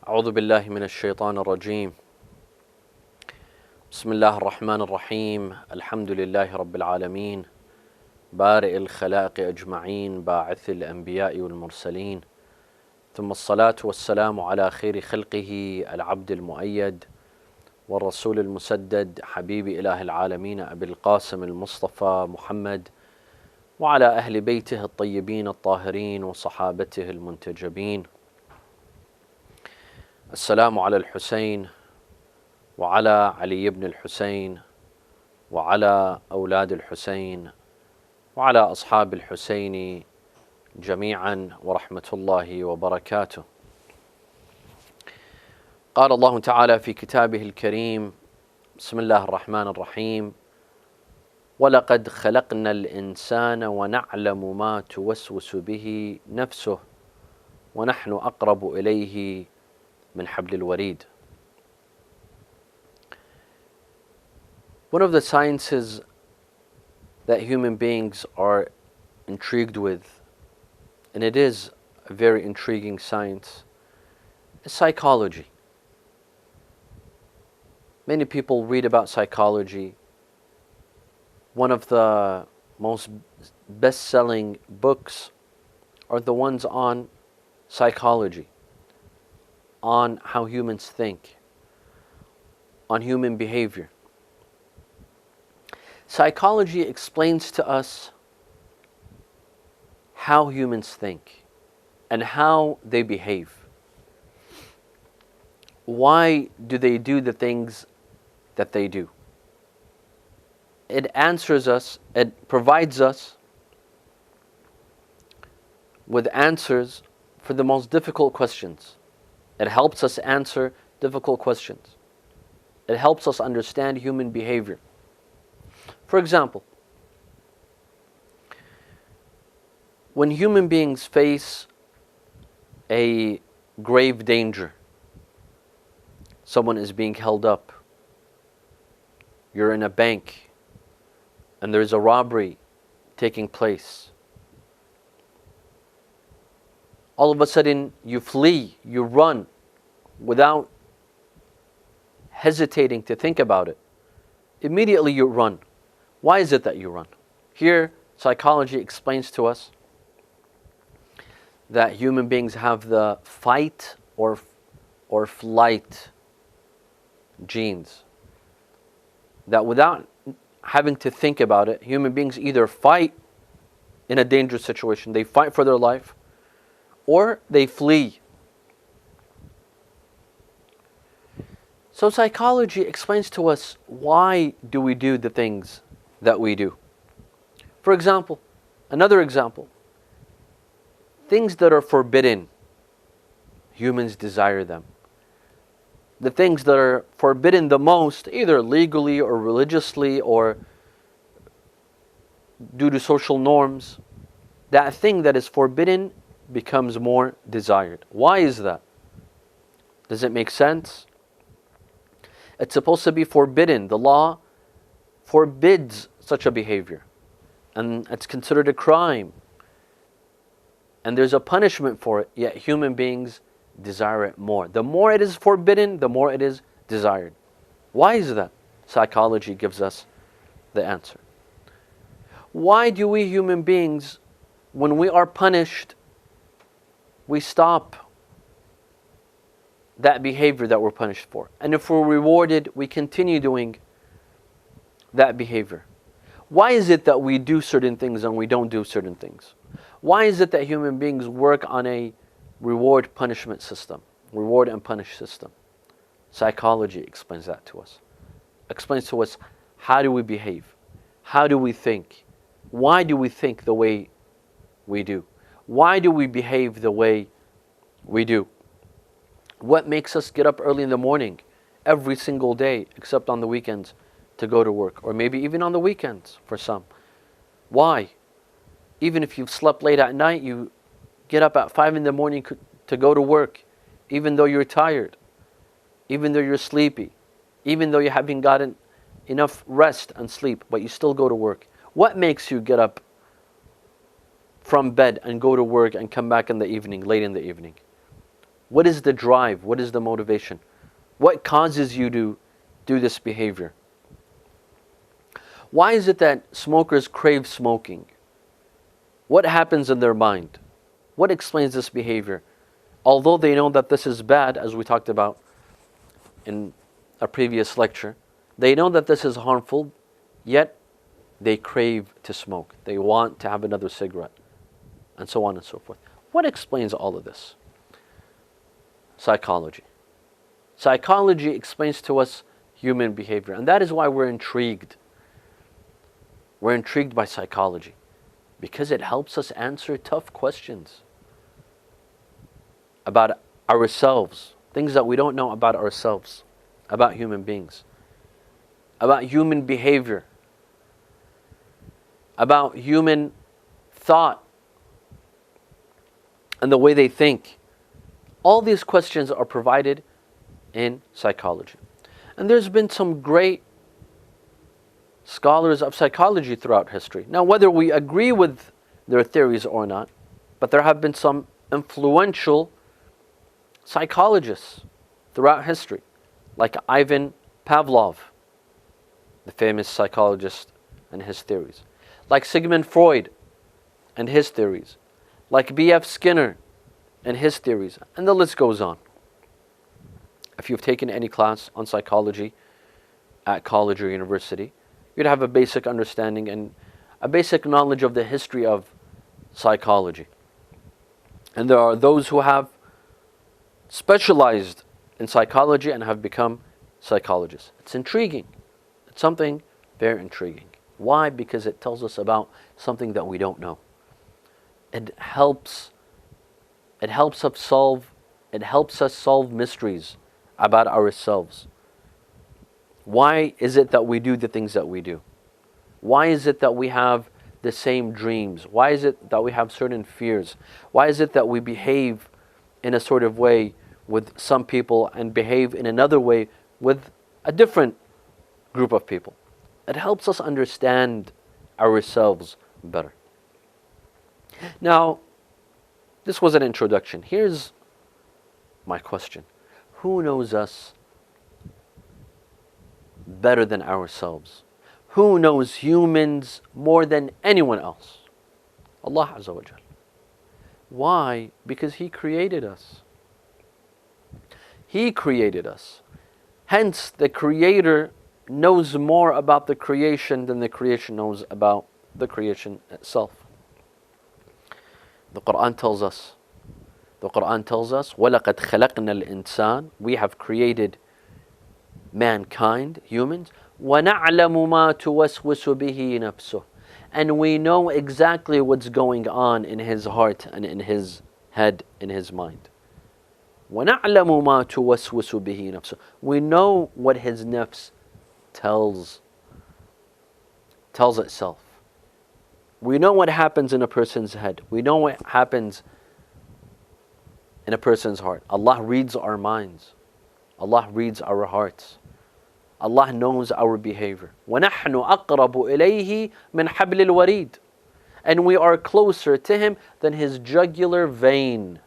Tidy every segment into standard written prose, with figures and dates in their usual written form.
أعوذ بالله من الشيطان الرجيم. بسم الله الرحمن الرحيم. الحمد لله رب العالمين، بارئ الخلائق أجمعين، باعث الأنبياء والمرسلين، ثم الصلاة والسلام على خير خلقه العبد المؤيد والرسول المسدد، حبيب إله العالمين أبي القاسم المصطفى محمد، وعلى أهل بيته الطيبين الطاهرين وصحابته المنتجبين. السلام على الحسين وعلى علي بن الحسين وعلى أولاد الحسين وعلى أصحاب الحسين جميعا ورحمة الله وبركاته. قال الله تعالى في كتابه الكريم: بسم الله الرحمن الرحيم: ولقد خلقنا الإنسان ونعلم ما توسوس به نفسه ونحن أقرب إليه من حبل الوريد. One of the sciences that human beings are intrigued with, and it is a very intriguing science, is psychology. Many people read about psychology. One of the most best-selling books are the ones on psychology, on how humans think, on human behavior. Psychology explains to us how humans think and how they behave. Why do they do the things that they do? It answers us, it provides us with answers for the most difficult questions. It helps us answer difficult questions. It helps us understand human behavior. For example, when human beings face a grave danger, someone is being held up, you're in a bank, and there's a robbery taking place, all of a sudden you flee, you run without hesitating to think about it. Immediately you run. Why is it that you run? Here, psychology explains to us that human beings have the fight or flight genes. That without having to think about it, human beings either fight in a dangerous situation, they fight for their life, or they flee. So psychology explains to us, why do we do the things that we do? For example, another example, things that are forbidden, humans desire them. The things that are forbidden the most, either legally or religiously or due to social norms, that thing that is forbidden becomes more desired. Why is that? Does it make sense? It's supposed to be forbidden. The law forbids such a behavior, and it's considered a crime, and there's a punishment for it, yet human beings desire it more. The more it is forbidden, the more it is desired. Why is that? Psychology gives us the answer. Why do we human beings, when we are punished, we stop that behavior that we're punished for? And if we're rewarded, we continue doing that behavior. Why is it that we do certain things and we don't do certain things? Why is it that human beings work on a reward punishment system, reward and punish system? Psychology explains that to us. Explains to us, how do we behave? How do we think? Why do we think the way we do? Why do we behave the way we do? What makes us get up early in the morning every single day, except on the weekends, to go to work? Or maybe even on the weekends for some. Why? Even if you've slept late at night, you get up at 5 in the morning to go to work, even though you're tired, even though you're sleepy, even though you haven't gotten enough rest and sleep, but you still go to work. What makes you get up from bed and go to work and come back in the evening, late in the evening? What is the drive? What is the motivation? What causes you to do this behavior? Why is it that smokers crave smoking? What happens in their mind? What explains this behavior? Although they know that this is bad, as we talked about in a previous lecture, they know that this is harmful, yet they crave to smoke. They want to have another cigarette, and so on and so forth. What explains all of this? Psychology. Psychology explains to us human behavior, and that is why we're intrigued. We're intrigued by psychology, because it helps us answer tough questions about ourselves, things that we don't know about ourselves, about human beings, about human behavior, about human thought and the way they think. All these questions are provided in psychology. And there's been some great scholars of psychology throughout history. Now, whether we agree with their theories or not, but there have been some influential psychologists throughout history, like Ivan Pavlov, the famous psychologist, and his theories, like Sigmund Freud and his theories, like B.F. Skinner and his theories, and the list goes on. If you've taken any class on psychology at college or university, you'd have a basic understanding and a basic knowledge of the history of psychology. And there are those who have specialized in psychology and have become psychologists. It's intriguing. It's something very intriguing. Why? Because it tells us about something that we don't know. It helps us solve mysteries about ourselves. Why is it that we do the things that we do? Why is it that we have the same dreams? Why is it that we have certain fears? Why is it that we behave in a sort of way with some people and behave in another way with a different group of people? It helps us understand ourselves better. Now, this was an introduction. Here's my question. Who knows us better than ourselves? Who knows humans more than anyone else? Allah Azza wa Jal. Why? Because He created us. He created us. Hence, the Creator knows more about the creation than the creation knows about the creation itself. The Quran tells us, وَلَقَدْ خَلَقْنَا الْإِنسَانِ, we have created mankind, humans, وَنَعْلَمُ مَا تُوَسْوِسُ بِهِ نَفْسُهُ, and we know exactly what's going on in his heart and in his head, in his mind. وَنَعْلَمُ مَا تُوَسْوِسُ بِهِ نَفْسُهُ, we know what his nafs tells itself. We know what happens in a person's head. We know what happens in a person's heart. Allah reads our minds. Allah reads our hearts. Allah knows our behavior. وَنَحْنُ أَقْرَبُ إِلَيْهِ مِنْ حَبْلِ الْوَرِيدِ, and we are closer to Him than His jugular vein.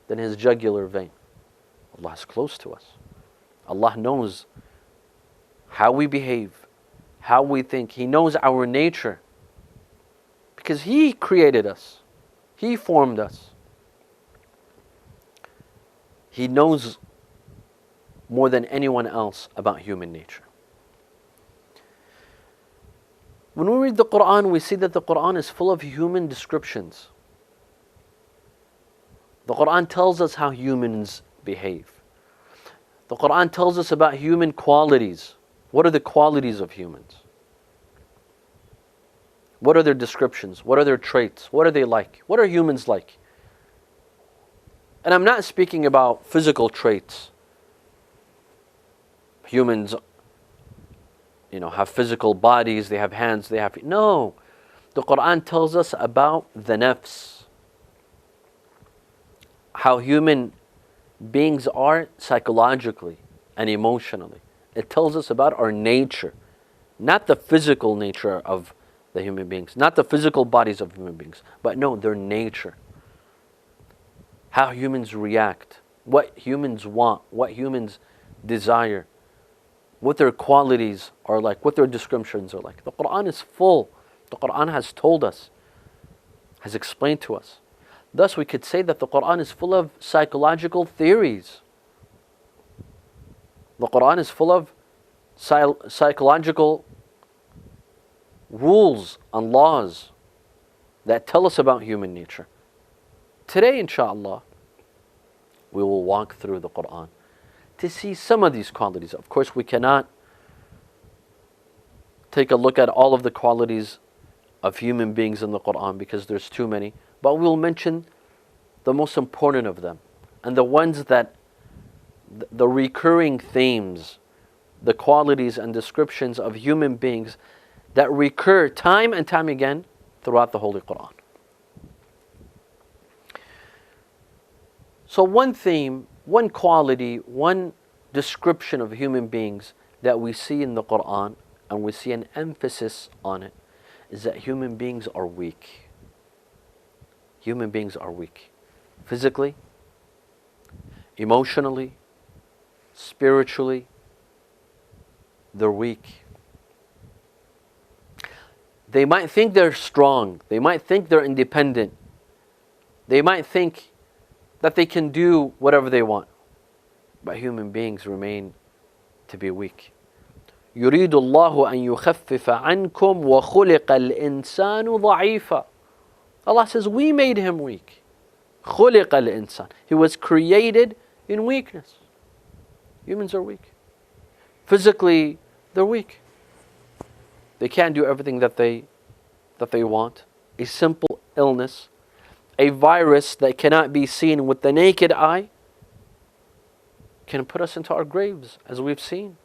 Allah is close to us. Allah knows how we behave, how we think. He knows our nature, because He created us. He formed us. He knows more than anyone else about human nature. When we read the Quran, we see that the Quran is full of human descriptions. The Quran tells us how humans behave. The Quran tells us about human qualities. What are the qualities of humans? What are their descriptions? What are their traits? What are they like? What are humans like? And I'm not speaking about physical traits. Humans, have physical bodies, they have hands, they have feet. No, the Quran tells us about the nafs. How human beings are psychologically and emotionally. It tells us about our nature, not the physical nature of the human beings, not the physical bodies of human beings, but no, their nature. How humans react, what humans want, what humans desire, what their qualities are like, what their descriptions are like. The Quran is full. The Quran has told us, has explained to us. Thus, we could say that the Quran is full of psychological theories. The Quran is full of psychological rules and laws that tell us about human nature. Today, inshaAllah, we will walk through the Quran to see some of these qualities. Of course, we cannot take a look at all of the qualities of human beings in the Quran because there's too many, but we'll mention the most important of them and the ones that the recurring themes, the qualities and descriptions of human beings that recur time and time again throughout the Holy Quran. So one theme, one quality, one description of human beings that we see in the Quran, and we see an emphasis on it, is that human beings are weak. Human beings are weak. Physically, emotionally, spiritually, they're weak. They might think they're strong. They might think they're independent. They might think that they can do whatever they want. But human beings remain to be weak. يريد الله أن يخفف عنكم وخلق الإنسان ضعيفا. Allah says, we made him weak. خلق الإنسان. He was created in weakness. Humans are weak. Physically, they're weak. They can't do everything that they want. A simple illness, a virus that cannot be seen with the naked eye, can put us into our graves, as we've seen.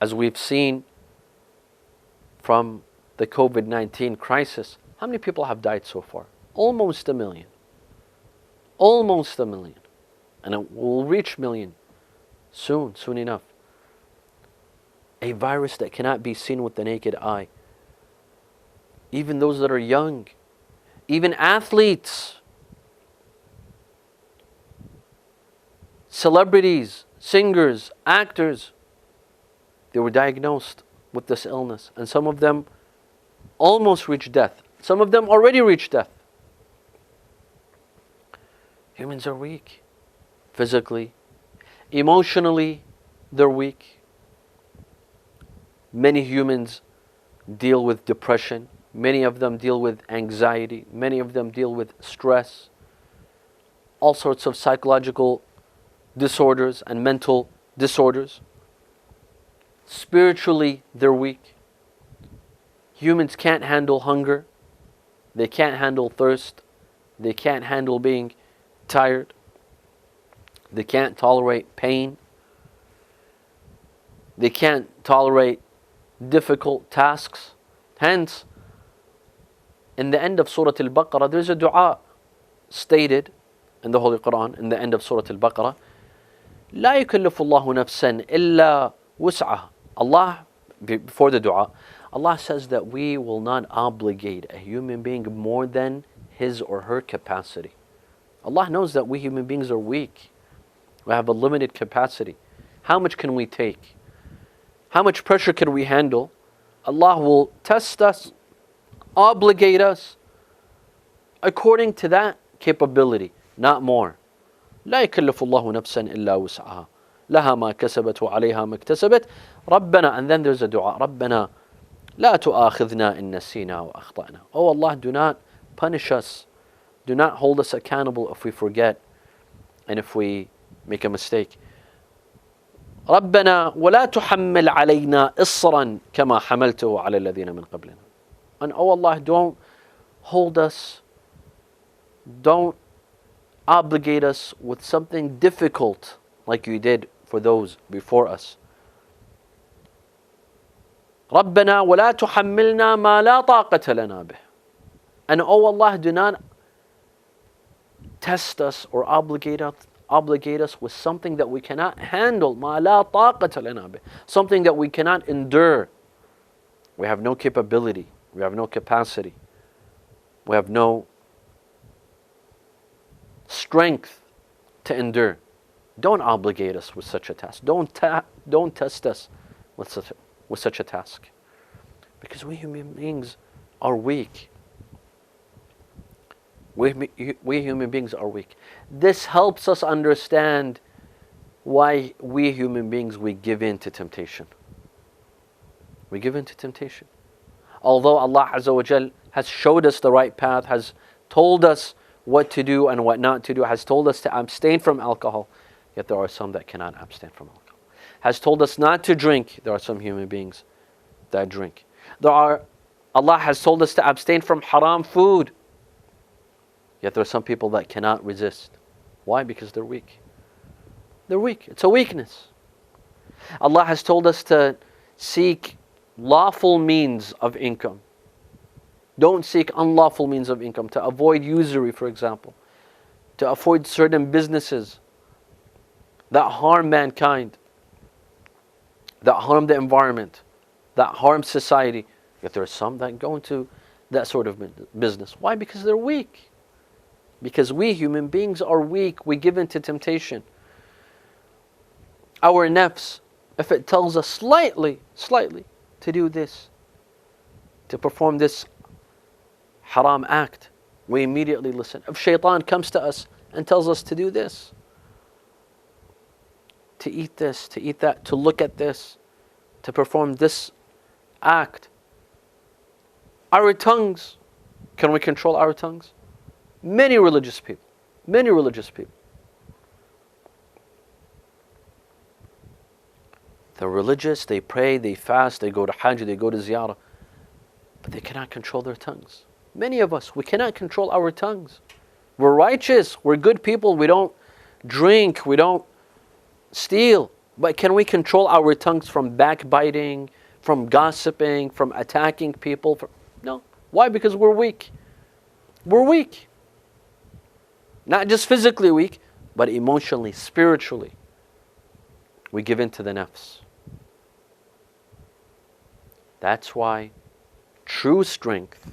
As we've seen from the COVID-19 crisis, how many people have died so far? Almost 1 million. Almost 1 million. And it will reach 1 million soon enough. A virus that cannot be seen with the naked eye. Even those that are young, even athletes, celebrities, singers, actors, they were diagnosed with this illness, and some of them almost reached death. Some of them already reached death. Humans are weak. Physically, emotionally, they're weak. Many humans deal with depression. Many of them deal with anxiety. Many of them deal with stress. All sorts of psychological disorders and mental disorders. Spiritually, they're weak. Humans can't handle hunger. They can't handle thirst. They can't handle being tired. They can't tolerate pain. They can't tolerate difficult tasks. Hence, in the end of Surah Al-Baqarah, there's a dua stated in the Holy Quran, in the end of Surah Al-Baqarah, لا يكلف الله نفسا إلا وسعها. Allah, before the dua, Allah says that we will not obligate a human being more than his or her capacity. Allah knows that we human beings are weak. We have a limited capacity. How much can we take? How much pressure can we handle? Allah will test us, obligate us according to that capability, not more. لا يكلف الله نفسا إلا وسعها لها ما كسبت وعليها ما اكتسبت ربنا. And then there's a dua, ربنا لا تؤاخذنا إن نسينا وأخطأنا. Oh Allah, do not punish us, do not hold us accountable if we forget and if we make a mistake. ربنا ولا تحمل علينا إصرا كما حملته على الذين من قبلنا. And oh Allah, don't hold us, don't obligate us with something difficult like you did for those before us. ربنا ولا تحملنا ما لا طاقة لنا به. And oh Allah, do not test us or obligate us with something that we cannot handle. ما لا طاقة لنا به. Something that we cannot endure. We have no capability. We have no capacity. We have no strength to endure. Don't obligate us with such a task. Don't test us with such a task. Because we human beings are weak. We human beings are weak. This helps us understand why we human beings, we give in to temptation. We give in to temptation. Although Allah Azza wa Jal has showed us the right path, has told us what to do and what not to do, has told us to abstain from alcohol, yet there are some that cannot abstain from alcohol. Has told us not to drink, there are some human beings that drink. Allah has told us to abstain from haram food, yet there are some people that cannot resist. Why? Because they're weak. They're weak. It's a weakness. Allah has told us to seek lawful means of income. Don't seek unlawful means of income. To avoid usury, for example. To avoid certain businesses that harm mankind, that harm the environment, that harm society. Yet there are some that go into that sort of business. Why? Because they're weak. Because we human beings are weak. We give in to temptation. Our nafs, if it tells us slightly to do this, to perform this haram act, we immediately listen. If shaitan comes to us and tells us to do this, to eat this, to eat that, to look at this, to perform this act, our tongues, can we control our tongues? Many religious people. They're religious, they pray, they fast, they go to Hajj, they go to Ziyarah, but they cannot control their tongues. Many of us, we cannot control our tongues. We're righteous, we're good people, we don't drink, we don't steal, but can we control our tongues from backbiting, from gossiping, from attacking people? No. Why? Because we're weak. We're weak. Not just physically weak, but emotionally, spiritually. We give in to the nafs. That's why true strength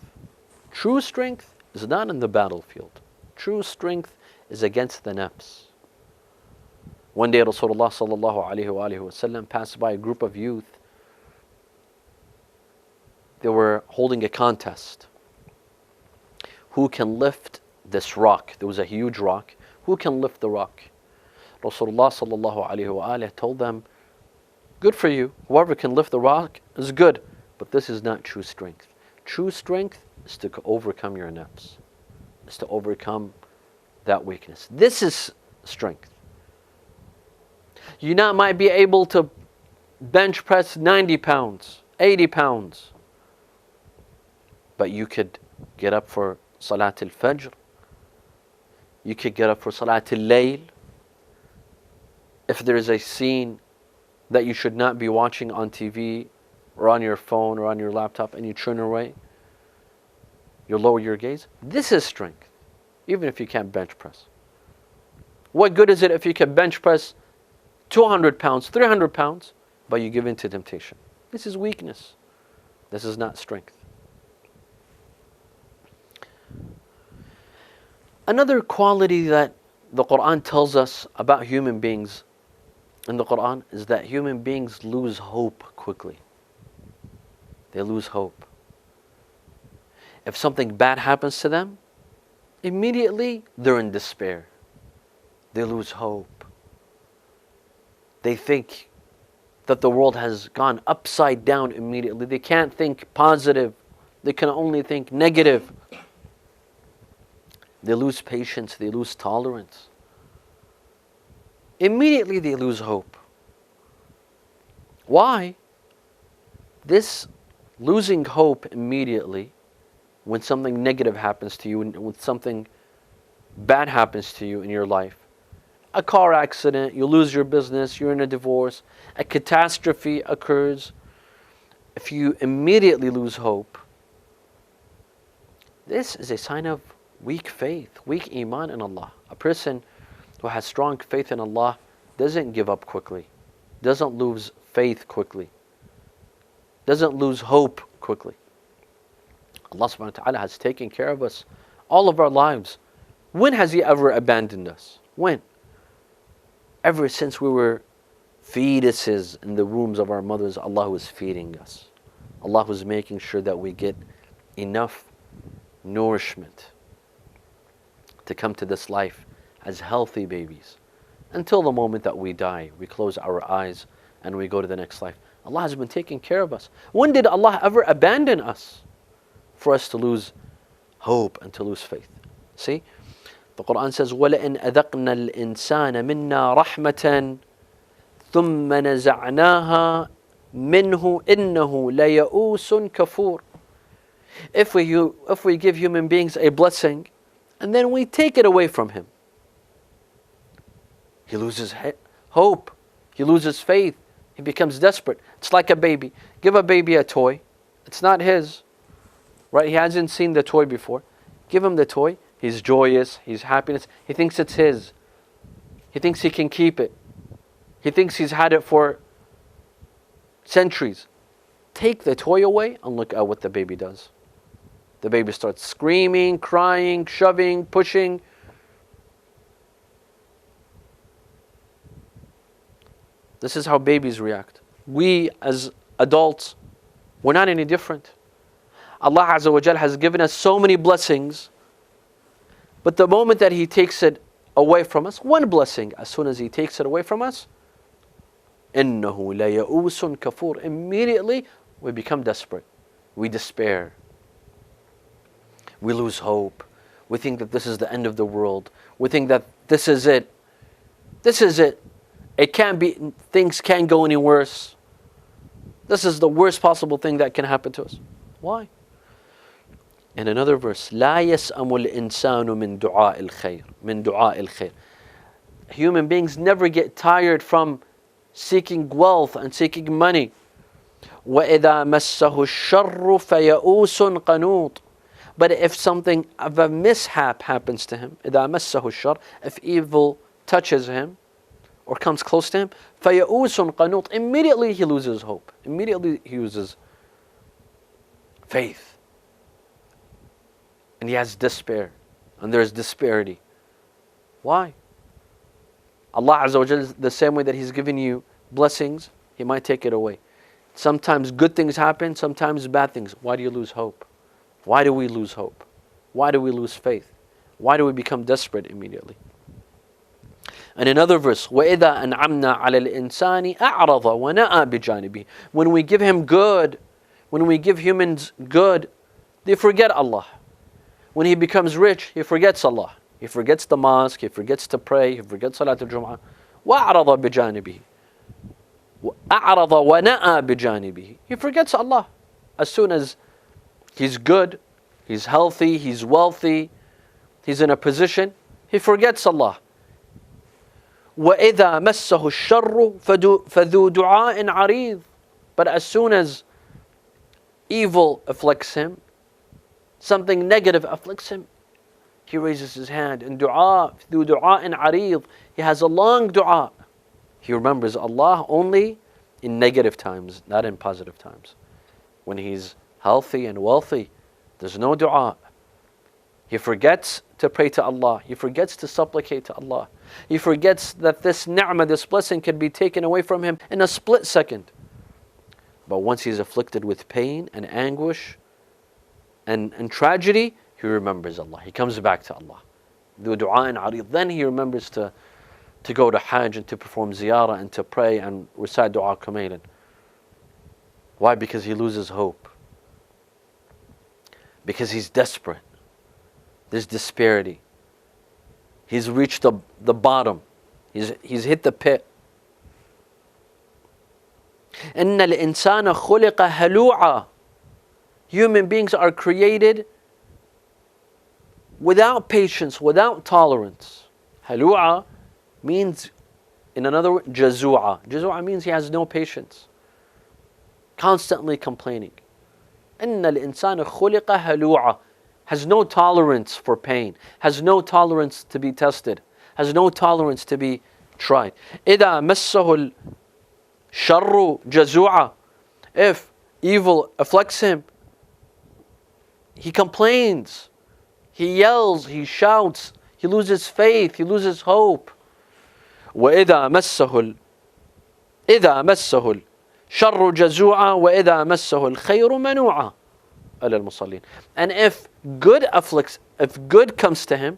is not in the battlefield. True strength is against the nafs. One day Rasulullah sallallahu alaihi wasallam passed by a group of youth. They were holding a contest. Who can lift this rock? There was a huge rock. Who can lift the rock? Rasulullah sallallahu alaihi wasallam told them, good for you. Whoever can lift the rock is good. But this is not true strength. True strength is to overcome your nafs. Is to overcome that weakness. This is strength. You might be able to bench press 90 pounds, 80 pounds. But you could get up for Salat al-Fajr. You could get up for Salat al-Layl. If there is a scene that you should not be watching on TV or on your phone or on your laptop and you turn away, you lower your gaze. This is strength, even if you can't bench press. What good is it if you can bench press 200 pounds, 300 pounds, but you give in to temptation? This is weakness. This is not strength. Another quality that the Quran tells us about human beings in the Quran is that human beings lose hope quickly. They lose hope. If something bad happens to them, immediately they're in despair. They lose hope. They think that the world has gone upside down immediately. They can't think positive. They can only think negative. They lose patience. They lose tolerance. Immediately they lose hope. Why? This losing hope immediately when something negative happens to you, when something bad happens to you in your life, a car accident, you lose your business, you're in a divorce, a catastrophe occurs, if you immediately lose hope, this is a sign of weak faith, weak iman in Allah. A person who has strong faith in Allah doesn't give up quickly, doesn't lose faith quickly, doesn't lose hope quickly. Allah subhanahu wa ta'ala has taken care of us all of our lives When has He ever abandoned us? When? Ever since we were fetuses in the wombs of our mothers, Allah was feeding us. Allah was making sure that we get enough nourishment to come to this life as healthy babies. Until the moment that we die, we close our eyes and we go to the next life. Allah has been taking care of us. When did Allah ever abandon us for us to lose hope and to lose faith? See? The Quran says, وَلَئِنْ أَذَقْنَا الْإِنسَانَ مِنَّا رَحْمَةً ثُمَّ نَزَعْنَاهَا مِنْهُ إِنَّهُ لَيَئُوسٌ كَفُورٌ. If we give human beings a blessing and then we take it away from him, he loses hope, he loses faith, he becomes desperate. It's like a baby. Give a baby a toy. It's not his, right? He hasn't seen the toy before. Give him the toy. He's joyous, he's happiness. He thinks it's his. He thinks he can keep it. He thinks he's had it for centuries. Take the toy away and look at what the baby does. The baby starts screaming, crying, shoving, pushing. This is how babies react. We as adults, we're not any different. Allah Azza wa Jal has given us so many blessings, but the moment that He takes it away from us, one blessing, as soon as He takes it away from us, إِنَّهُ لَيَئُوسٌ كَفُورٌ, immediately we become desperate. We despair. We lose hope. We think that this is the end of the world. We think that this is it. This is it. It can't be, things can't go any worse. This is the worst possible thing that can happen to us. Why? In another verse, لا يسأم الإنسان من دعاء الخير من دعاء الخير. Human beings never get tired from seeking wealth and seeking money. وإذا مسه الشر فيئوس قنوط. But if something of a mishap happens to him, إذا مسه الشر, if evil touches him or comes close to him, فيئوس قنوط, immediately he loses hope. Immediately he loses faith. And he has despair. And there's disparity. Why? Allah Azza wa Jalla, the same way that He's given you blessings, He might take it away. Sometimes good things happen, sometimes bad things. Why do you lose hope? Why do we lose hope? Why do we lose faith? Why do we become desperate immediately? And another verse, وَإِذَا أَنْعَمْنَا عَلَى الْإِنسَانِ أَعْرَضَ وَنَأَى بِجَانِبِهِ. When we give him good, when we give humans good, they forget Allah. When he becomes rich, he forgets Allah. He forgets the mosque, he forgets to pray, he forgets Salat al-Jum'ah. وَأَعْرَضَ بِجَانِبِهِ أَعْرَضَ وَنَأَى بِجَانِبِهِ. He forgets Allah. As soon as he's good, he's healthy, he's wealthy, he's in a position, he forgets Allah. وَإِذَا مَسَّهُ الشَّرُّ فَذُو دُعَاءٍ عَرِيضٍ. But as soon as evil afflicts him, something negative afflicts him, he raises his hand in dua, ذُو دُعَاءٍ عَرِيضٍ. He has a long dua. He remembers Allah only in negative times, not in positive times. When he's healthy and wealthy, there's no dua. He forgets to pray to Allah. He forgets to supplicate to Allah. He forgets that this ni'mah, this blessing can be taken away from him in a split second. But once he's afflicted with pain and anguish and tragedy, he remembers Allah. He comes back to Allah. ذُو دُعَاءٍ عَرِيضٍ. Then he remembers to go to Hajj and to perform ziyarah and to pray and recite dua kumaylan. Why? Because he loses hope. Because he's desperate. There's disparity. He's reached the bottom. He's hit the pit. إِنَّ الْإِنسَانَ خُلِقَ هَلُوعًا. Human beings are created without patience, without tolerance. Halu'a means, in another word, jazu'a. Jazu'a means he has no patience. Constantly complaining. إِنَّ الْإِنسَانَ خُلِقَ هَلُوعًا. Has no tolerance for pain. Has no tolerance to be tested. Has no tolerance to be tried. إِذَا مَسَّهُ الشَّرُّ جَزُوعًا. If evil afflicts him, he complains, he yells, he shouts, He loses faith, he loses hope. وَإِذَا مَسَّهُ إِذَا مَسَّهُ الشَّرُّ جَزُوعًا وَإِذَا مَسَّهُ الْخَيْرُ مَنُوعًا عَلَى الْمُصَلِّينَ. And if good comes to him,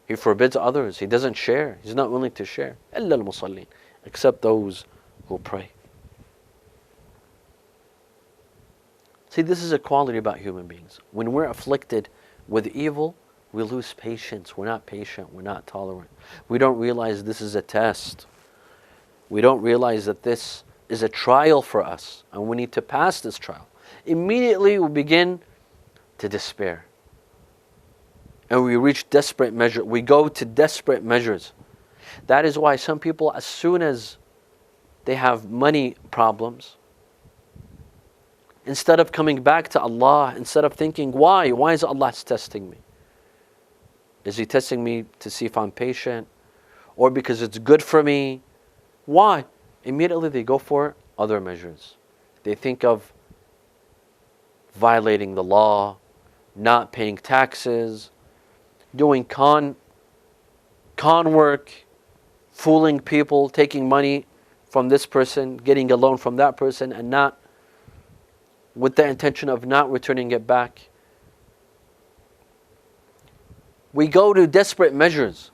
he forbids others. He doesn't share. He's not willing to share. إِلَّا الْمُصَلِّينَ. Except those who pray. See, this is a quality about human beings. When we're afflicted with evil, we lose patience. We're not patient. We're not tolerant. We don't realize this is a test. We don't realize that this is a trial for us, and we need to pass this trial. Immediately we begin to despair. And we reach desperate measures. We go to desperate measures. That is why some people, as soon as they have money problems, instead of coming back to Allah, instead of thinking, why is Allah testing me? Is He testing me to see if I'm patient? Or because it's good for me? Why? Immediately they go for other measures. They think of violating the law, not paying taxes, doing con work, fooling people, taking money from this person, getting a loan from that person, and not with the intention of not returning it back. We go to desperate measures.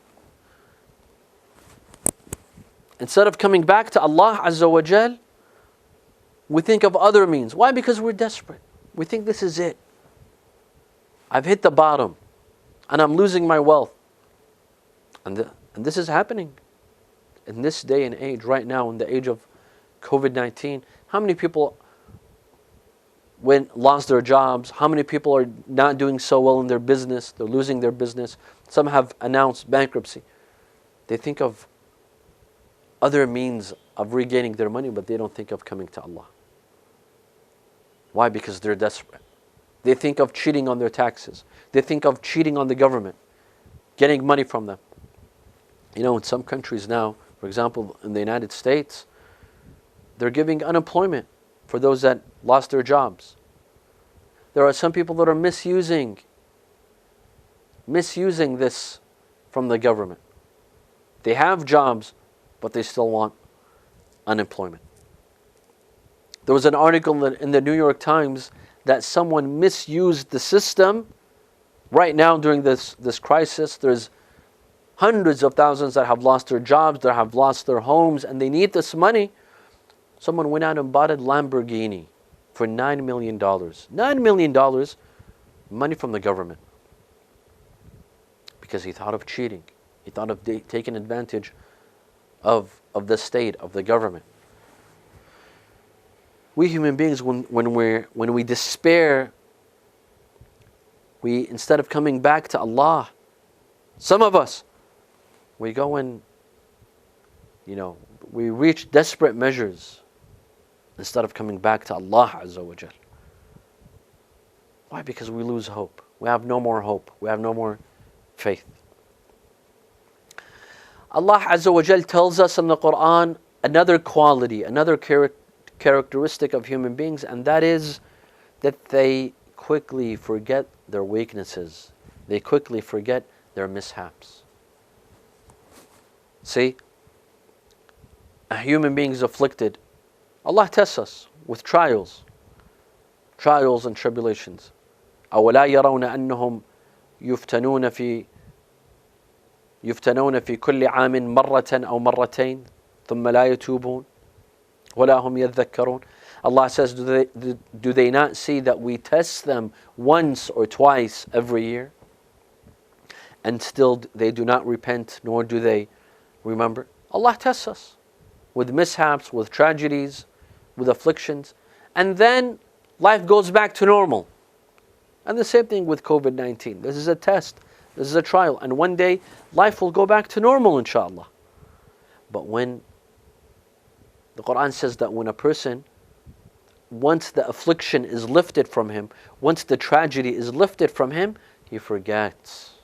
Instead of coming back to Allah Azza wa Jal, we think of other means. Why? Because we're desperate. We think this is it. I've hit the bottom and I'm losing my wealth. And this is happening in this day and age, right now, in the age of COVID-19. How many people lost their jobs? How many people are not doing so well in their business? They're losing their business. Some have announced bankruptcy. They think of other means of regaining their money, but they don't think of coming to Allah. Why? Because they're desperate. They think of cheating on their taxes. They think of cheating on the government, getting money from them. You know, in some countries now, for example, in the United States, they're giving unemployment for those that lost their jobs. There are some people that are misusing this from the government. They have jobs, but they still want unemployment. There was an article in the New York Times that someone misused the system. Right now, during this crisis, there's hundreds of thousands that have lost their jobs, that have lost their homes, and they need this money. Someone went out and bought a Lamborghini for $9 million. $9 million, money from the government. Because he thought of cheating. He thought of taking advantage of the state, of the government. We human beings, when we despair, we, instead of coming back to Allah, some of us, we go and, we reach desperate measures instead of coming back to Allah Azza wa Jal. Why? Because we lose hope. We have no more hope. We have no more faith. Allah Azza wa Jal tells us in the Quran another quality, another characteristic of human beings, and that is that they quickly forget their weaknesses. They quickly forget their mishaps. See, a human being is afflicted. Allah tests us with trials and tribulations. أَوَلَا يَرَوْنَ أَنَّهُمْ يفتنون في كل عام مرة أو مرتين ثم لا يتوبون ولا هم يذكرون. Allah says, do they not see that we test them once or twice every year, and still they do not repent, nor do they remember? Allah tests us with mishaps, with tragedies, with afflictions, and then life goes back to normal. And the same thing with COVID-19. This is a test. This is a trial. And one day, life will go back to normal, inshallah. But when the Quran says that when a person, once the affliction is lifted from him, once the tragedy is lifted from him, he forgets.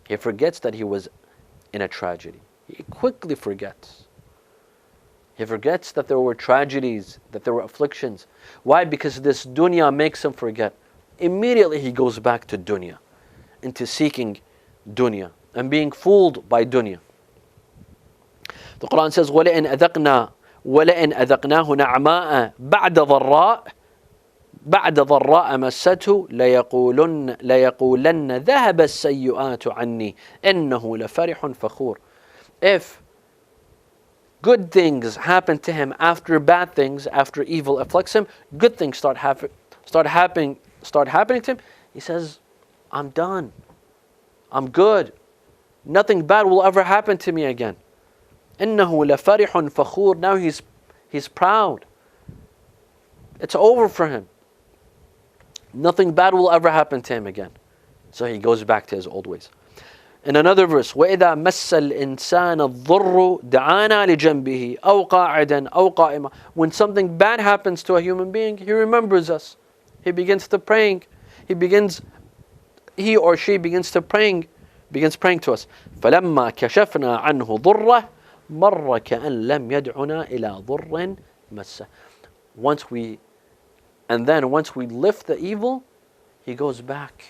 He forgets that he was in a tragedy. He quickly forgets. He forgets that there were tragedies, that there were afflictions. Why? Because this dunya makes him forget. Immediately he goes back to dunya, into seeking dunya and being fooled by dunya. The Quran says, وَلَئِنْ أَذَقْنَاهُ نَعْمَاءَ بعد ضراء مسته ليقولن ذهب السيئات عني إنه لفرح فخور. If good things happen to him after bad things, after evil afflicts him, good things start happening to him, he says, I'm done. I'm good. Nothing bad will ever happen to me again. إنه لفرح فخور. Now he's proud. It's over for him. Nothing bad will ever happen to him again. So he goes back to his old ways. In another verse, وَإِذَا مَسَّ الْإِنسَانَ الضُّرُّ دَعَانَا لِجَنْبِهِ أَوْ قَاعِدًا أَوْ قَائِمًا. When something bad happens to a human being, he remembers us. He begins to praying. He or she begins praying to us. فَلَمَّا كَشَفْنَا عَنْهُ ضُرَّهُ مَرَّ كَأَنْ لَمْ يَدْعُنَا إِلَى ضُرٍّ مَسَّهُ. Once we lift the evil, he goes back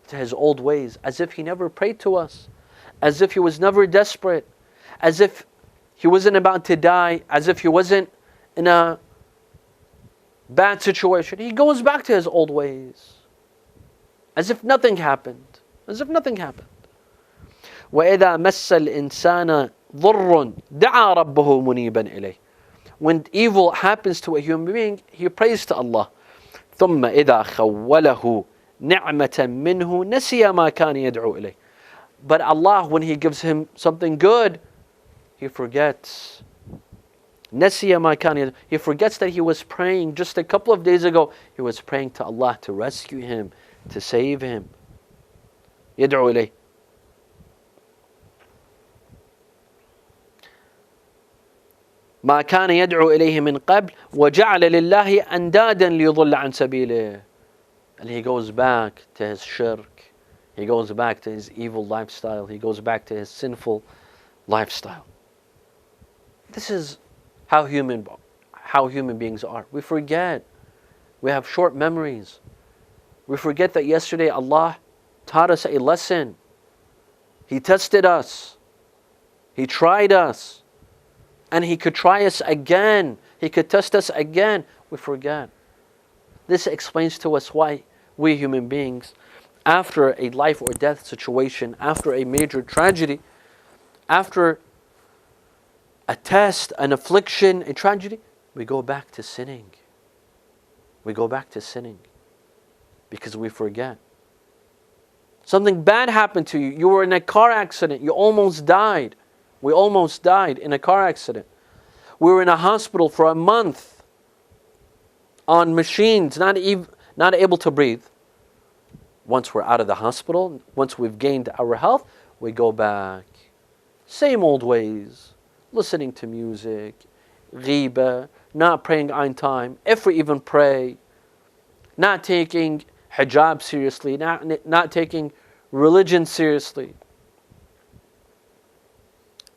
to his old ways, as if he never prayed to us, as if he was never desperate, as if he wasn't about to die, as if he wasn't in a bad situation. He goes back to his old ways, as if nothing happened. وَإِذَا مَسَّ الْإِنسَانَ ضُرٌّ دَعَى رَبَّهُ مُنِيبًا إِلَيْهِ. When evil happens to a human being, he prays to Allah. ثُمَّ إِذَا خَوَّلَهُ نِعْمَةً مِّنْهُ نَسِيَ مَا كَانَ يَدْعُو إِلَيْهِ. But Allah, when He gives him something good, he forgets. نَسِيَ مَا كَانَ يَدْعُو. He forgets that he was praying just a couple of days ago. He was praying to Allah to rescue him, to save him. يدعو إليه. ما كان يدعو إليه من قبل وجعل لله أندادا ليضل عن سبيله. And he goes back to his shirk. He goes back to his evil lifestyle. He goes back to his sinful lifestyle. This is how human beings are. We forget. We have short memories. We forget that yesterday Allah taught us a lesson. He tested us. He tried us. And He could try us again. He could test us again. We forget. This explains to us why we human beings, after a life or death situation, after a major tragedy, after a test, an affliction, a tragedy, we go back to sinning. We go back to sinning because we forget. Something bad happened to you. You were in a car accident. You almost died. We almost died in a car accident. We were in a hospital for a month on machines, not able to breathe. Once we're out of the hospital, once we've gained our health, we go back. Same old ways. Listening to music, ghiba, not praying on time, if we even pray, not taking hijab seriously, not taking religion seriously.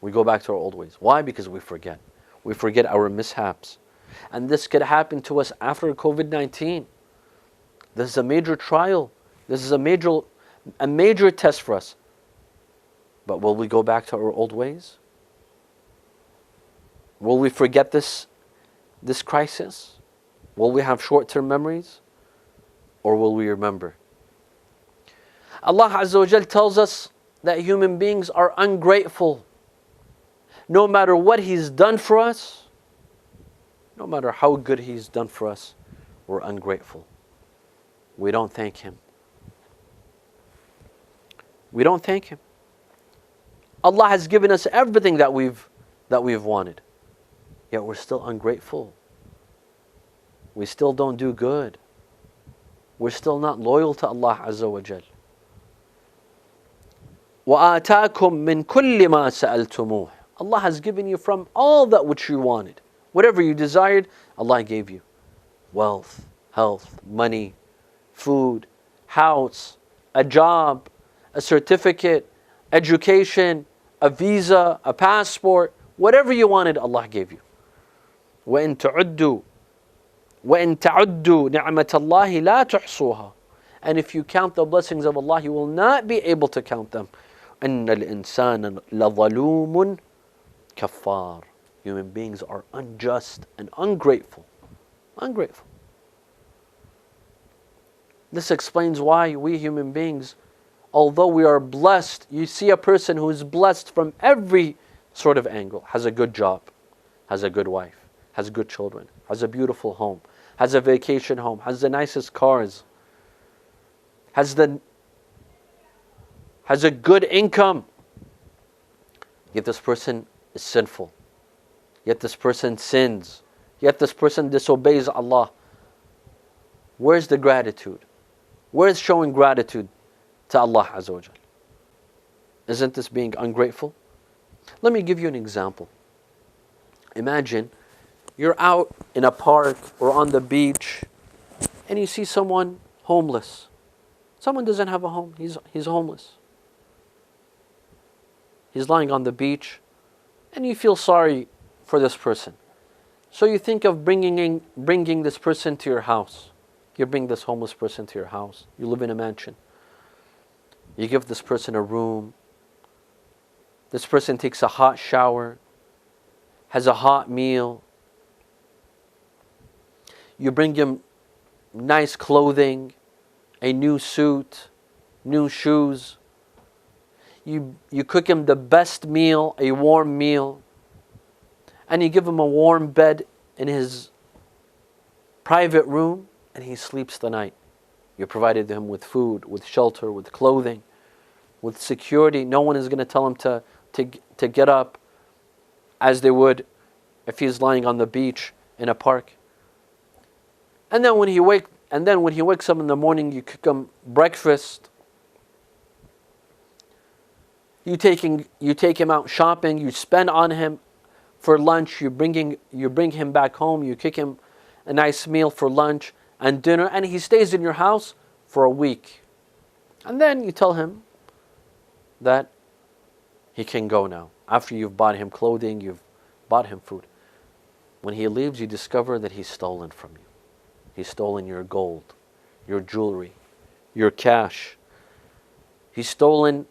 We go back to our old ways. Why? Because we forget. We forget our mishaps. And this could happen to us after COVID-19. This is a major trial. This is a major test for us. But will we go back to our old ways? Will we forget this crisis? Will we have short-term memories? Or will we remember? Allah Azza wa Jal tells us that human beings are ungrateful. No matter what He's done for us, no matter how good He's done for us, we're ungrateful. We don't thank Him. We don't thank Him. Allah has given us everything that we've wanted. Yet we're still ungrateful. We still don't do good. We're still not loyal to Allah Azza wa Jal. وَآتَاكُم مِّن كُلِّ مَا سَأَلْتُمُوهُ. Allah has given you from all that which you wanted. Whatever you desired, Allah gave you. Wealth, health, money, food, house, a job, a certificate, education, a visa, a passport. Whatever you wanted, Allah gave you. وَإِن تَعُدُّوا نِعْمَةَ اللَّهِ لَا تُحْصُوهَا. And if you count the blessings of Allah, you will not be able to count them. أَنَّ الْإِنسَانَ لَظَلُومٌ كَفَّارٌ. Human beings are unjust and ungrateful. Ungrateful. This explains why we human beings, although we are blessed, you see a person who is blessed from every sort of angle, has a good job, has a good wife, has good children, has a beautiful home, has a vacation home, has the nicest cars, has a good income. Yet this person is sinful. Yet this person sins. Yet this person disobeys Allah. Where's the gratitude? Where's showing gratitude to Allah Azza wa Jal? Isn't this being ungrateful? Let me give you an example. Imagine you're out in a park or on the beach and you see someone homeless. Someone doesn't have a home. He's homeless. He's lying on the beach and you feel sorry for this person. So you think of bringing this person to your house. You bring this homeless person to your house. You live in a mansion. You give this person a room. This person takes a hot shower, has a hot meal. You bring him nice clothing, a new suit, new shoes. You cook him the best meal, a warm meal. And you give him a warm bed in his private room, and he sleeps the night. You provided him with food, with shelter, with clothing, with security. No one is going to tell him to get up as they would if he's lying on the beach in a park. And then when he wakes up in the morning, you cook him breakfast. You take him out shopping. You spend on him for lunch. You bring him back home. You cook him a nice meal for lunch and dinner, and he stays in your house for a week. And then you tell him that he can go now. After you've bought him clothing, you've bought him food. When he leaves, you discover that he's stolen from you. He's stolen your gold, your jewelry, your cash. He's stolen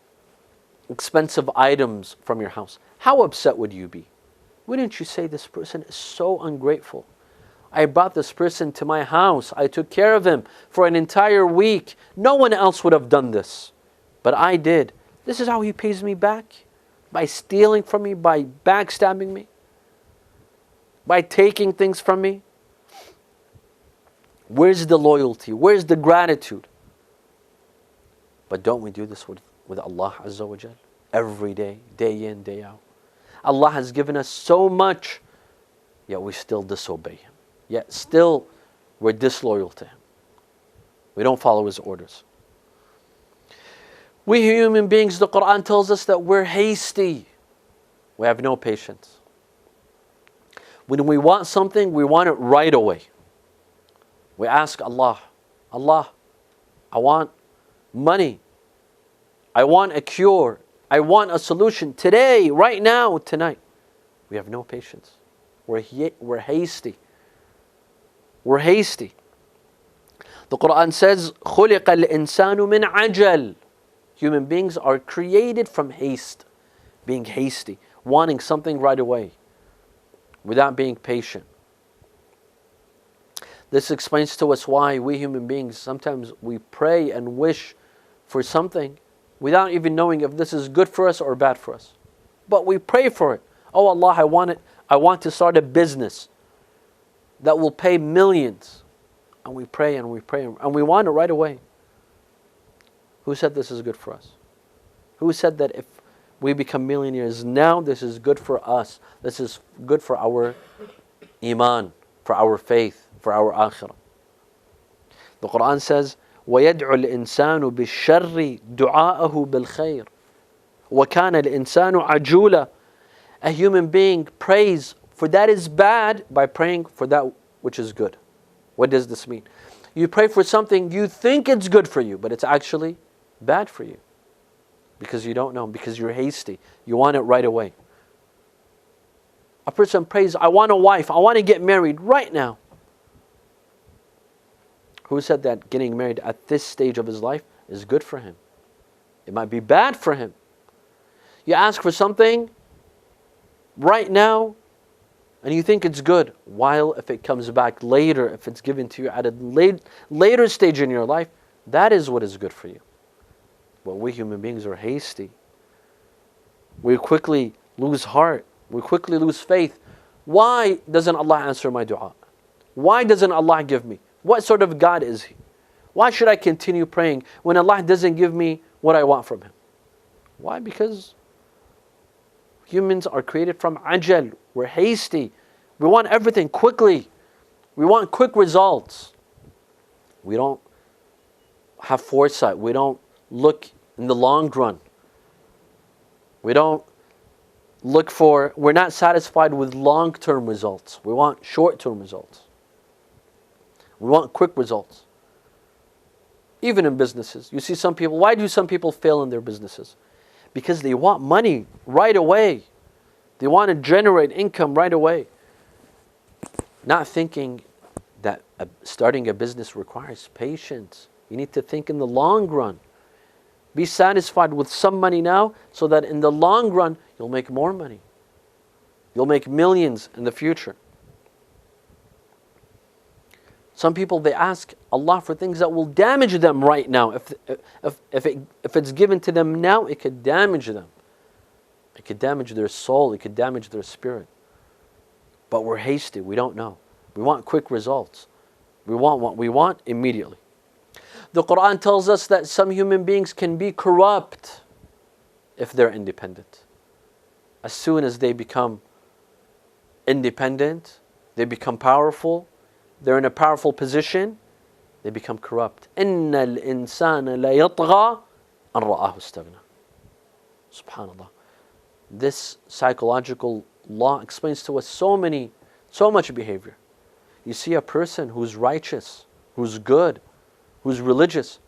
expensive items from your house. How upset would you be? Wouldn't you say, this person is so ungrateful? I brought this person to my house. I took care of him for an entire week. No one else would have done this, but I did. This is how he pays me back? By stealing from me, by backstabbing me, by taking things from me? Where's the loyalty? Where's the gratitude? But don't we do this with Allah Azza wa Jal? Every day, day in, day out. Allah has given us so much, yet we still disobey Him. Yet still we're disloyal to Him. We don't follow His orders. We human beings, the Quran tells us that we're hasty. We have no patience. When we want something, we want it right away. We ask Allah, Allah, I want money. I want a cure. I want a solution today, right now, tonight. We have no patience. We're hasty. We're hasty. The Quran says, خُلِقَ الْإِنسَانُ مِنْ عَجَلٍ. Human beings are created from haste, being hasty, wanting something right away, without being patient. This explains to us why we human beings, sometimes we pray and wish for something without even knowing if this is good for us or bad for us. But we pray for it. Oh Allah, I want to start a business that will pay millions. And we pray and we pray and we want it right away. Who said this is good for us? Who said that if we become millionaires now, this is good for us? This is good for our iman, for our faith, for our akhirah. The Quran says, وَيَدْعُ الْإِنسَانُ بِالشَّرِّ دُعَاءَهُ بِالْخَيْرِ وَكَانَ الْإِنسَانُ عَجُولًا. A human being prays for that is bad by praying for that which is good. What does this mean? You pray for something you think it's good for you, but it's actually bad for you. Because you don't know, because you're hasty. You want it right away. A person prays, I want a wife, I want to get married right now. Who said that getting married at this stage of his life is good for him? It might be bad for him. You ask for something right now and you think it's good, while if it comes back later, if it's given to you at a later stage in your life, that is what is good for you. But we human beings are hasty. We quickly lose heart. We quickly lose faith. Why doesn't Allah answer my dua? Why doesn't Allah give me? What sort of God is He? Why should I continue praying when Allah doesn't give me what I want from Him? Why? Because humans are created from ajal. We're hasty. We want everything quickly. We want quick results. We don't have foresight. We don't look in the long run. We don't look for, we're not satisfied with long-term results. We want short-term results. We want quick results. Even in businesses. You see some people, why do some people fail in their businesses? Because they want money right away. They want to generate income right away. Not thinking that starting a business requires patience. You need to think in the long run. Be satisfied with some money now so that in the long run you'll make more money. You'll make millions in the future. Some people, they ask Allah for things that will damage them right now. If it's given to them now, it could damage them. It could damage their soul. It could damage their spirit. But we're hasty. We don't know. We want quick results. We want what we want immediately. The Quran tells us that some human beings can be corrupt if they're independent. As soon as they become independent, they become powerful, they're in a powerful position, they become corrupt. إِنَّ الْإِنسَانَ لَيَطْغَى أَنْ رَآهُ اسْتَغْنَى. SubhanAllah. This psychological law explains to us so much behavior. You see a person who's righteous, who's good, who's religious,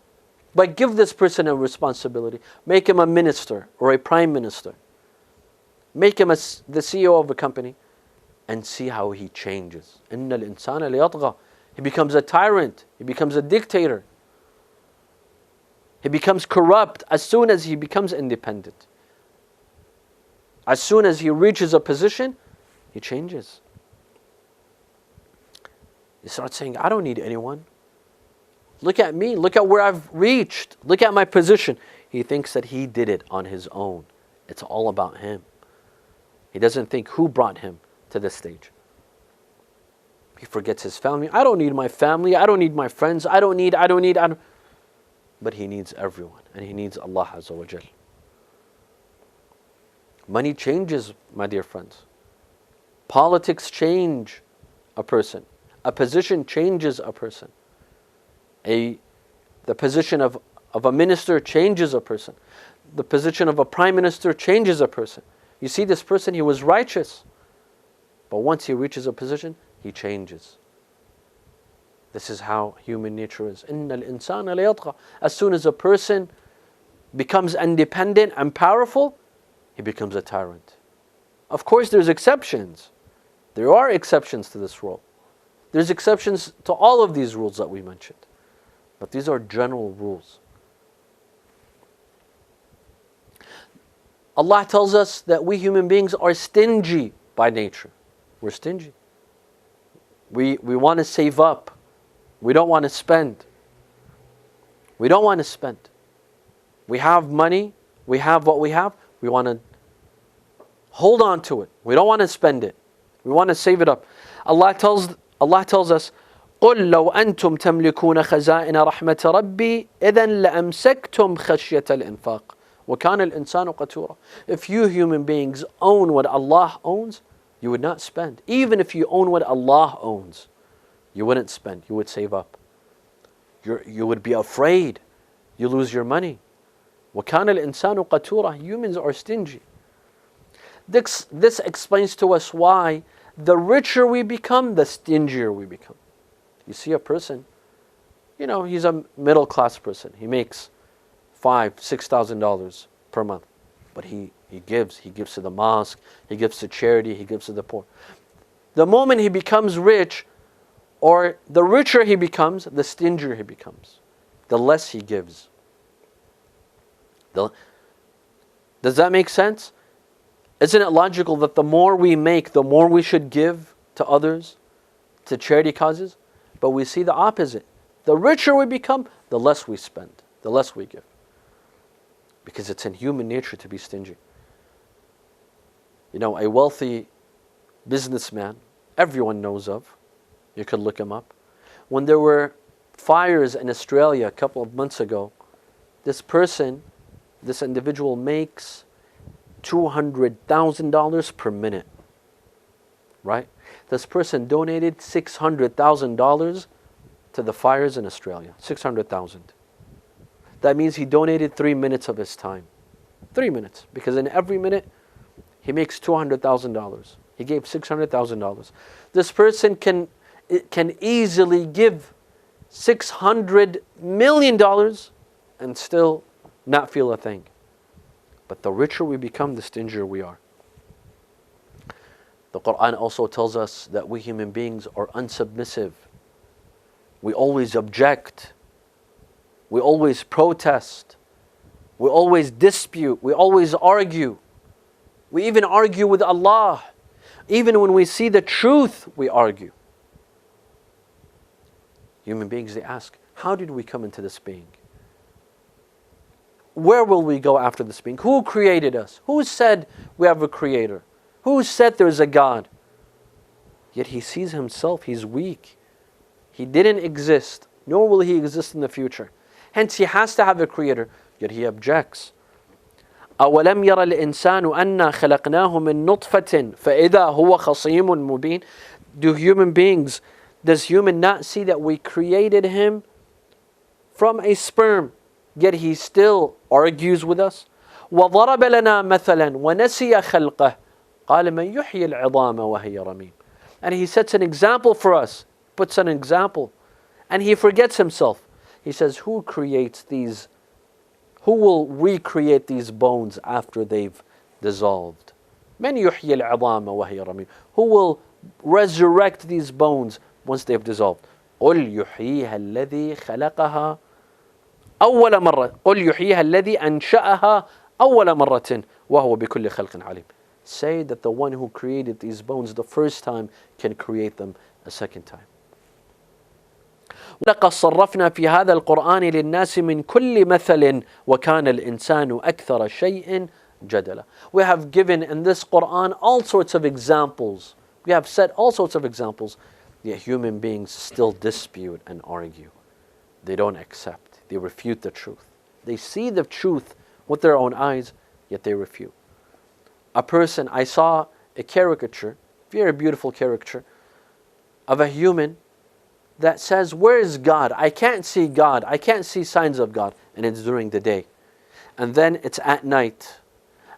but give this person a responsibility. Make him a minister or a prime minister. Make him the CEO of a company and see how he changes. إِنَّ الْإِنسَانَ لَيَطْغَى. He becomes a tyrant. He becomes a dictator. He becomes corrupt as soon as he becomes independent. As soon as he reaches a position, he changes. He starts saying, I don't need anyone. Look at me. Look at where I've reached. Look at my position. He thinks that he did it on his own. It's all about him. He doesn't think who brought him to this stage. He forgets his family. I don't need my family. I don't need my friends. I don't need. But he needs everyone. And he needs Allah Azza wa Jal. Money changes, my dear friends. Politics change a person. A position changes a person. The position of a minister changes a person. The position of a prime minister changes a person. You see, this person, he was righteous. But once he reaches a position, he changes. This is how human nature is. إِنَّ الْإِنسَانَ لَيَطْغَى. As soon as a person becomes independent and powerful, he becomes a tyrant. Of course, there's exceptions. There are exceptions to this rule. There's exceptions to all of these rules that we mentioned. But these are general rules. Allah tells us that we human beings are stingy by nature. We're stingy. We want to save up. We don't want to spend. We don't want to spend. We have money. We have what we have. We want to hold on to it. We don't want to spend it. We want to save it up. Allah tells us, قُلْ لَوْ أَنْتُمْ تَمْلِكُونَ خَزَائِنَ رَحْمَةَ رَبِّي إِذًا لَأَمْسَكْتُمْ خَشْيَةَ الْإِنفَاقِ وَكَانَ الْإِنسَانُ قَتُورًا. If you human beings own what Allah owns, you would not spend. Even if you own what Allah owns, you wouldn't spend. You would save up. You would be afraid. You lose your money. وَكَانَ الْإِنسَانُ قَتُورًا. Humans are stingy. This explains to us why the richer we become, the stingier we become. You see a person, he's a middle class person. He makes $5,000-$6,000 per month. But he gives to the mosque, he gives to charity, he gives to the poor. The moment he becomes rich, Or the richer he becomes, the stingier he becomes, the less he gives. Does that make sense? Isn't it logical that the more we make, the more we should give to others, to charity causes? But we see the opposite. The richer we become, the less we spend, the less we give. Because it's in human nature to be stingy. You know, a wealthy businessman, everyone knows of, you could look him up. When there were fires in Australia a couple of months ago, this individual makes $200,000 per minute, right? This person donated $600,000 to the fires in Australia, 600,000. That means he donated 3 minutes of his time. 3 minutes, because in every minute, he makes $200,000. He gave $600,000. This person can easily give $600 million and still not feel a thing. But the richer we become, the stingier we are. The Quran also tells us that we human beings are unsubmissive. We always object. We always protest. We always dispute. We always argue. We even argue with Allah. Even when we see the truth, we argue. Human beings, they ask, how did we come into this being? Where will we go after this being? Who created us? Who said we have a creator? Who said there's a God? Yet he sees himself, he's weak. He didn't exist, nor will he exist in the future. Hence he has to have a creator, yet he objects. أَوَلَمْ يَرَ الْإِنسَانُ أَنَّا خَلَقْنَاهُ مِن نُطْفَةٍ فَإِذَا هُوَ خَصِيمٌ مُبِينٌ. Does human not see that we created him from a sperm, yet he still argues with us? وَضَرَبَ لَنَا مَثَلًا وَنَسِيَ خَلْقَهُ قَالَ مَنْ يُحْيِي الْعِظَامَ وَهِيَ رَمِيمٌ. And he sets an example for us, puts an example, and he forgets himself. He says, who creates these? Who will recreate these bones after they've dissolved? مَنْ يُحْيِي الْعِظَامَ وَهِيَ رَمِيمٌ. Who will resurrect these bones once they've dissolved? قُلْ يُحْيِيهَا الَّذِي خَلَقَهَا أول مرة قل يحييها الذي أنشأها أول مرة وهو بكل خلق عليم. Say that the one who created these bones the first time can create them a second time. لقد صرفنا في هذا القرآن للناس من كل مثل وكان الإنسان أكثر شيء جدلا. We have given in this Quran all sorts of examples. We have said all sorts of examples, yet human beings still dispute and argue. They don't accept. They refute the truth. They see the truth with their own eyes, yet they refute. I saw a caricature, very beautiful caricature, of a human that says, where is God? I can't see God. I can't see signs of God. And it's during the day. And then it's at night.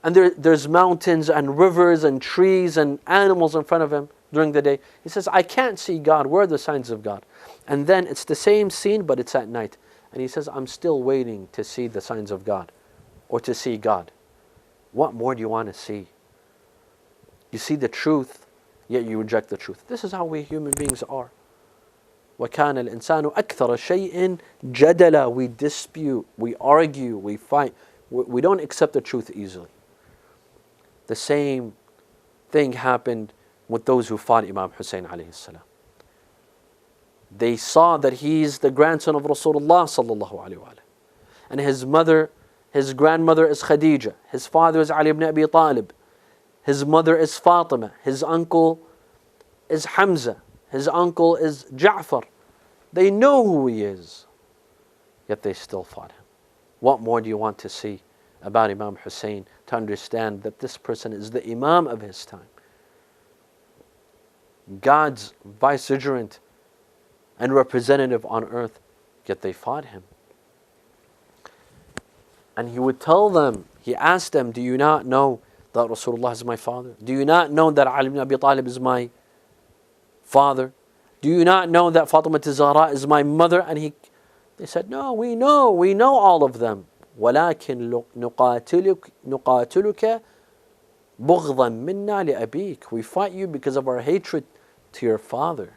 And there's mountains and rivers and trees and animals in front of him during the day. He says, I can't see God. Where are the signs of God? And then it's the same scene, but it's at night. And he says, I'm still waiting to see the signs of God, or to see God. What more do you want to see? You see the truth, yet you reject the truth. This is how we human beings are. وَكَانَ الْإِنسَانُ أَكْثَرَ شَيْءٍ جَدَلًا. We dispute, we argue, we fight. We don't accept the truth easily. The same thing happened with those who fought Imam Hussein alayhi salam. They saw that he's the grandson of Rasulullah sallallahu alayhi wa sallam. And his grandmother is Khadija. His father is Ali ibn Abi Talib. His mother is Fatima. His uncle is Hamza. His uncle is Ja'far. They know who he is, yet they still fought him. What more do you want to see about Imam Hussein to understand that this person is the Imam of his time? God's vicegerent and representative on earth, yet they fought him. And he would tell them, he asked them, do you not know that Rasulullah is my father? Do you not know that Ali ibn Abi Talib is my father? Do you not know that Fatima Zahra is my mother? And they said, no, we know all of them. وَلَكِنْ نُقَاتِلُكَ بُغْضًا مِنَّا لِأَبِيكَ. We fight you because of our hatred to your father.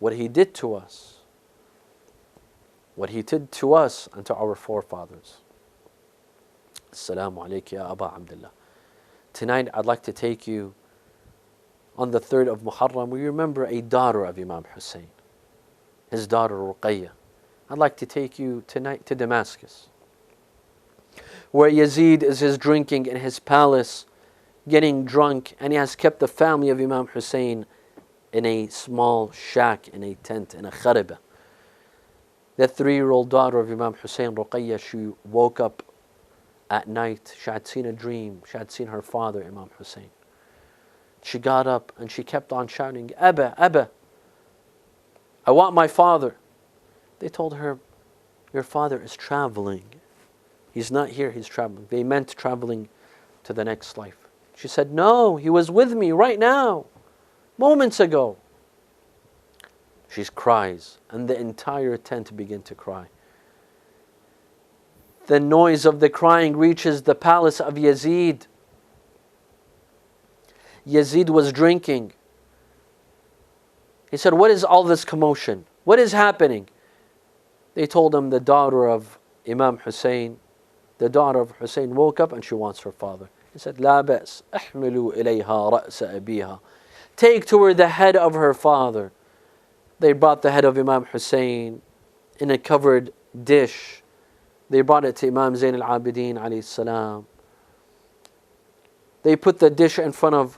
what he did to us, what he did to us and to our forefathers. Assalamu alaykum ya Aba Abdullah. Tonight I'd like to take you on the 3rd of Muharram. We remember a daughter of Imam Hussein, his daughter Ruqayya. I'd like to take you tonight to Damascus, where Yazid is drinking in his palace, getting drunk, and he has kept the family of Imam Hussein in a small shack, in a tent, in a khariba. The 3-year-old daughter of Imam Hussein, Ruqayya, she woke up at night. She had seen a dream. She had seen her father, Imam Hussein. She got up and she kept on shouting, Abba, Abba, I want my father. They told her, your father is traveling. He's not here, he's traveling. They meant traveling to the next life. She said, no, he was with me right now, moments ago. She cries, and the entire tent began to cry. The noise of the crying reaches the palace of Yazid. Yazid was drinking. He said, what is all this commotion? What is happening? They told him the daughter of Imam Hussein, the daughter of Hussein woke up and she wants her father. He said, لا بأس احملوا إليها رأس أبيها. Take to her the head of her father. They brought the head of Imam Hussein in a covered dish. They brought it to Imam Zain al-Abidin alayhi salam. They put the dish in front of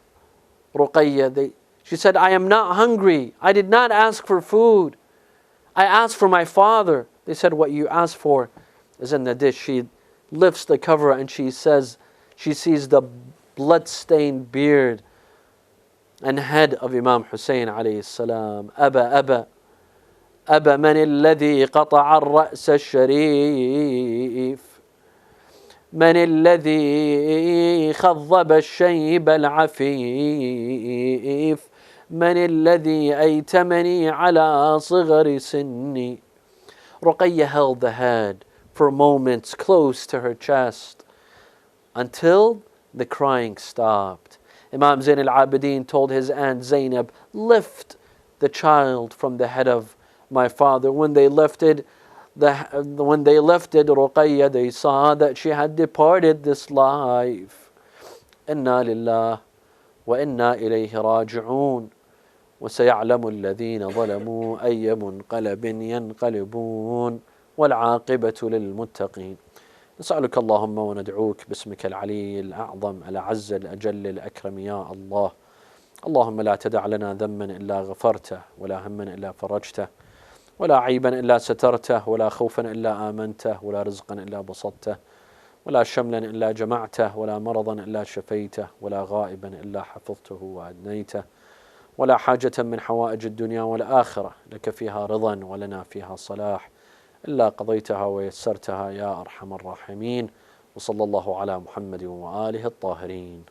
Ruqayya. She said, I am not hungry. I did not ask for food. I asked for my father. They said, what you asked for is in the dish. She lifts the cover and she says, she sees the blood-stained beard and head of Imam Hussein alayhi salam. Aba, Aba, Aba man alladhi qata'a ar-ra's al-sharif. من الذي خضب الشيب العفيف من الذي أيتمني على صغر سني. Ruqayya held the head for moments close to her chest until the crying stopped. Imam Zain al-Abidin told his aunt Zainab, lift the child from the head of my father. When they lifted Ruqayya, they saw that she had departed this life. Inna lillah wa inna ilayhi raji'un. وسيعلم الذين ظلموا أي منقلب ينقلبون والعاقبة للمتقين. نسألك اللهم وندعوك باسمك العلي الأعظم الأعز الأجل الأكرم يا الله. اللهم لا تدع لنا ذنبا إلا غفرته ولا هما إلا فرجته ولا عيبا إلا سترته ولا خوفا إلا آمنته ولا رزقا إلا بسطته ولا شملا إلا جمعته ولا مرضا إلا شفيته ولا غائبا إلا حفظته وأدنيته ولا حاجة من حوائج الدنيا والآخرة لك فيها رضا ولنا فيها صلاح إلا قضيتها ويسرتها يا أرحم الراحمين. وصلى الله على محمد وآله الطاهرين.